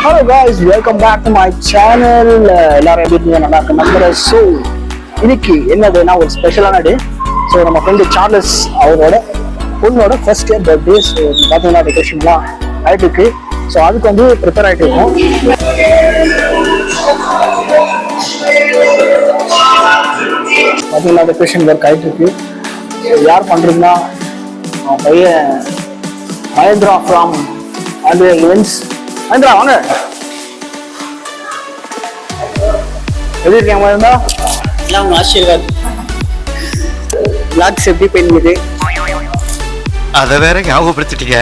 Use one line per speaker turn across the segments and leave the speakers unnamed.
Hello guys, welcome back to my channel. எல்லாரும் எப்படி இருக்கீங்க? நல்லா இருக்க நம்புறேன். ஸோ இன்னைக்கு என்ன டேனா ஒரு ஸ்பெஷலான டே. ஸோ நம்ம ஃப்ரெண்டு சார்லஸ் அவரோட பொண்ணோட ஃபர்ஸ்ட் இயர் பர்த்டே. ஸோ பார்த்தீங்கன்னா டெக்கரேஷன்லாம் ஆகிட்டு இருக்கு. ஸோ அதுக்கு வந்து ப்ரிப்பேர் ஆகிட்டு இருக்கோம். பார்த்தீங்கன்னா டெக்கரேஷன் ஒர்க் ஆகிட்டு இருக்கு. யார் பண்ணுறதுன்னா பையன் மகேந்திரா ஃப்ரம் அது ஈவெண்ட்ஸ். மகேந்திரா வாங்க. எப்படி இருக்காங்க மகேந்திரா?
எல்லாம் உங்க ஆசீர்வாத்.
பிளாக்ஸ் எப்படி பெண்ணுது?
அதை வேற ஞாபகப்படுத்திட்டீங்க.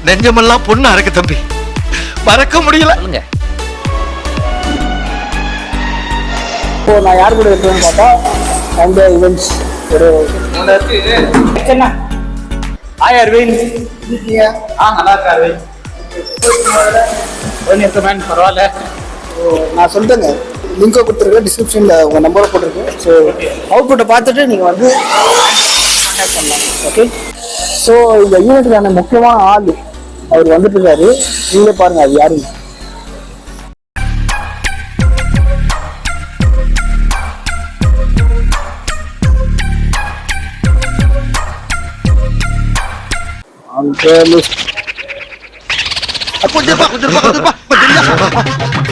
நெஞ்சமெல்லாம் பொண்ணு அறக்கு தம்பி, மறக்க முடியல.
இப்போ நான் யார் கூட இருக்கேன்னு பார்த்தா அந்த ஈவெண்ட்ஸ் ஒரு ஹாய் அரவிந்த்.
நல்லா இருக்கா அரவிந்த்? மேன் பரவாயில்ல.
நான் சொல்லிட்டேங்க, லிங்கை கொடுத்துருக்கேன், டிஸ்கிரிப்ஷனில் உங்கள் நம்பரை போட்டிருக்கேன். ஸோ அவுட்புட்டை பார்த்துட்டு நீங்கள் வந்து கான்டாக்ட் பண்ணலாம். ஓகே. ஸோ இந்த ஈவெண்ட்டுக்கான முக்கியமான ஆள் அவர் வந்துட்டு இருக்காரு. நீங்களே பாருங்க அது யாருங்க.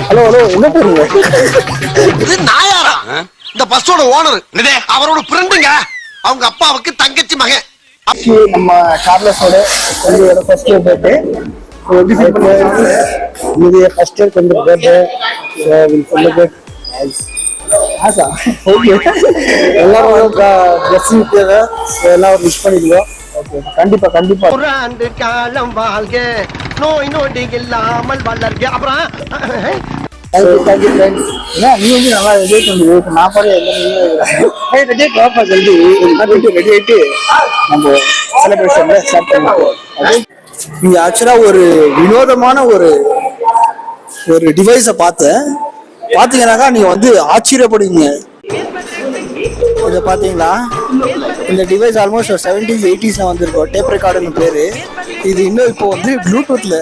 ஹலோ ஹலோ, எங்க போறீங்க?
இது நாயாரா? இந்த பஸ்ஸோட ஓனர் அவரோட ஃப்ரெண்டுங்க. அவங்க அப்பாவுக்கு தங்கச்சி மகன்.
நம்ம சார்லஸோட கொஞ்சம் ஃபர்ஸ்ட் இயர் பர்த்டே. இது ஃபர்ஸ்ட் இயர் கொஞ்சம் பர்த்டே. எல்லாரும் ட்ரெஸ்ஸிங் தேவை, எல்லாம் விஷ் பண்ணிக்கலாம். கண்டிப்பா கண்டிப்பா.
ஒரு ஆண்டு காலம் வாழ்க, நோய் நொடி இல்லாமல் வளர்க. அப்புறம்
நீ வந்து நல்லா ரெடி பண்ணி நான் பாரு ரெடி ஆயிட்டு நம்ம செலிப்ரேஷன்ல ஸ்டார்ட் பண்ணுவோம். நீங்க ஆக்சுவலா ஒரு வினோதமான ஒரு டிவைஸை பார்த்தேன். பாத்தீங்கன்னாக்கா நீங்க வந்து ஆச்சரியப்படுவீங்க. இதை பார்த்தீங்களா? இந்த டிவைஸ் ஆல்மோஸ்ட் 70s 80s வந்திருக்கோம். டேப் ரெக்கார்டுன்னு பேரு. இது இன்னும் இப்போ வந்து ப்ளூடூத்ல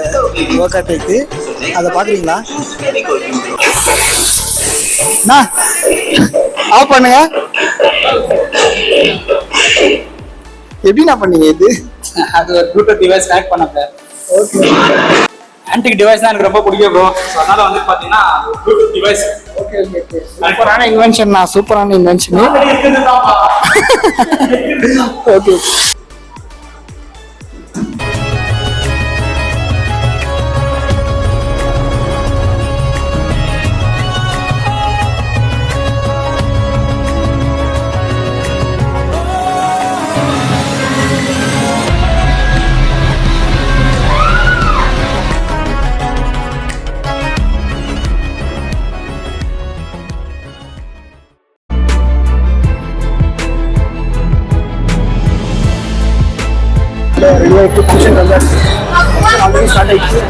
ஒர்க் ஆகிட்டு இருக்கு. அதை பாக்குறீங்களா? ஆஃப் பண்ணுங்க. எப்படி நான் பண்ணீங்க? இது
அது ஒரு ப்ளூடூத் டிவைஸ் கனெக்ட் பண்ணேன்.
ஓகே.
ஆன்டிக் டிவைஸ் தான் எனக்கு ரொம்ப பிடிக்கும் ப்ரோ. அதனால வந்து பாத்தீங்கன்னா Bluetooth device.
Okay okay okay. சூப்பரான இன்வென்ஷன். சூப்பரான இன்வென்ஷன். ஓகே. ரெடி ஆகிட்டு ஃபங்க்ஷன் ஆல்ரெடி ஸ்டார்ட் ஆயிடுச்சு.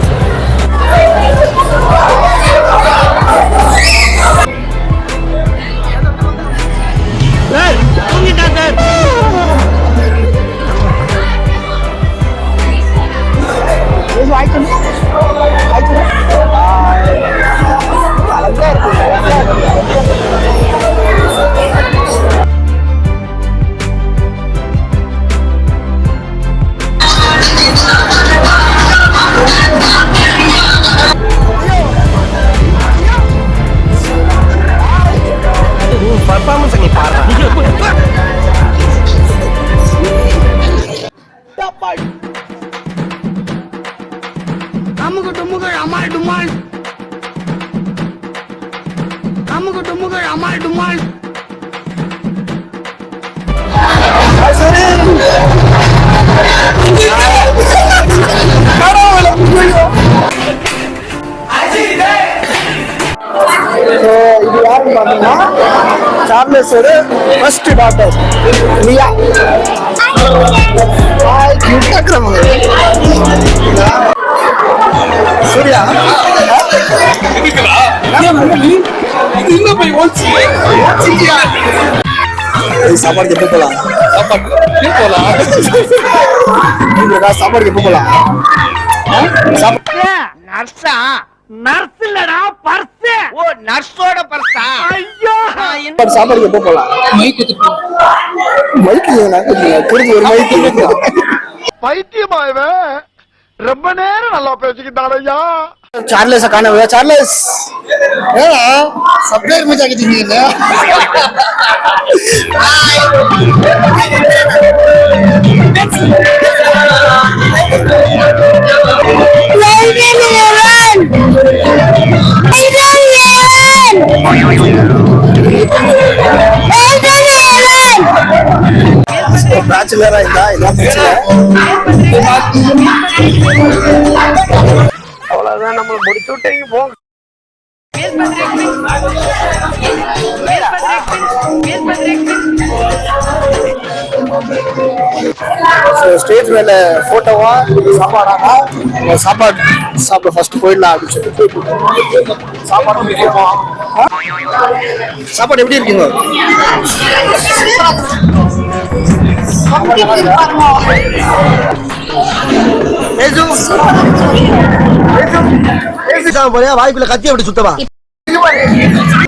பர்ஃபார்மன்ஸ் நீ பாரு.
அமுகு டுமுகள் அமால் டுமால், அமுகு டுமுகள் அமால் டுமால்.
இது யாருன்னு பார்த்தீங்கன்னா சார்லஸோட ஃபர்ஸ்ட் டாட்டர் லியா. சூர்யா சாப்பாடு எப்போ போலாம்? சாப்பாடு எப்போ போலாம்?
நர்ஸ் இல்லடா பர்ஸ். ஓ நர்ஸோட பர்ஸா? ஐயோ
சாப்பாடு எப்போ போலாம்? மைக்கு திருப்பி ஒரு மைக்கு.
பைத்தியமா இவன் ரொம்ப நேரம் நல்லா பேசிக்கிட்டான் ஐயா.
சார்லஸ் காணவே. சார்லஸ் சப்ளையர் में जाके दिखी है பேச்சுலரா இருந்தா இதான்
அவ்வளவுதான் நம்ம முடிச்சு விட்டீங்க போங்க.
ஸ்டேஜ் மேல போட்டோவா சாப்பாடானா சாப்பாடு ஃபர்ஸ்ட் போயிடலாம் அப்படின்னு சொல்லிட்டு சாப்பாடு முக்கியமா. சாப்பாடு எப்படி இருக்குங்க?
வாய்க்குள்ள கத்தி அப்படி சுத்தமா.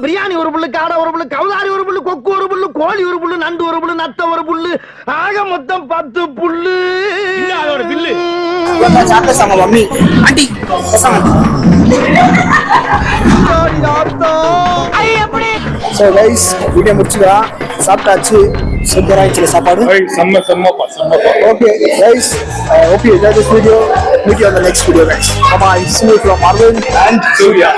பிரியாணி ஒரு புல்லு, காடை ஒரு புல்லு, கவுதாரி ஒரு புல்லு, கொக்கு ஒரு புல்லு, கோழி ஒரு புல்லு, நண்டு ஒரு புல்லு, நத்த ஒரு புல்லு, ஆக மொத்தம் 10 புல்லு. அதோட பில்லு.
சாப்பிட்ட சாங்க mummy aunty So guys, video முடிச்சுக்கலாம். சாப்பிட்டாச்சு. சூப்பரா இருந்துச்சு சாப்பாடு.
செம்மப்பா.
Okay guys, hope you enjoyed this video. Meet you on the next video guys. Bye bye. See you from Marvin and
Surya.